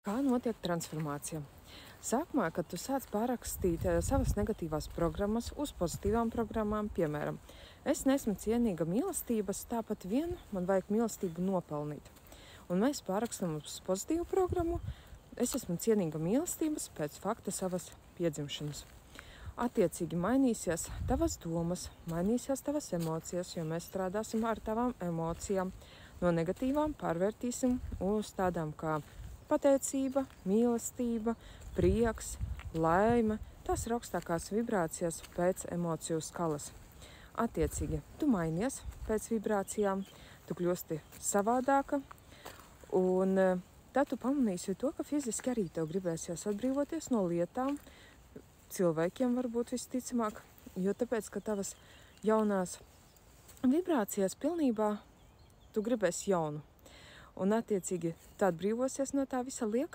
Kā notiek transformācija? Sākumā, kad tu sāc pārrakstīt savas negatīvās programmas uz pozitīvām programmām, piemēram, es neesmu cienīga mīlestības, tāpat vien man vajag mīlestību nopelnīt. Un mēs pārrakstam uz pozitīvu programmu, es esmu cienīga mīlestības pēc fakta savas piedzimšanas. Attiecīgi mainīsies tavas domas, mainīsies tavas emocijas, jo mēs strādāsim ar tavām emocijām. No negatīvām pārvērtīsim uz tādām kā pateicība, mīlestība, prieks, laime. Tās ir augstākās vibrācijas pēc emociju skalas. Attiecīgi, tu mainies pēc vibrācijām, tu kļūsti savādāka, un tad tu pamanīsi to, ka fiziski arī tev gribēsies atbrīvoties no lietām, cilvēkiem varbūt visticamāk, jo tāpēc, ka tavas jaunās vibrācijas pilnībā tu gribēsi jaunu. Un attiecīgi tad brīvosies no tā visa lieka,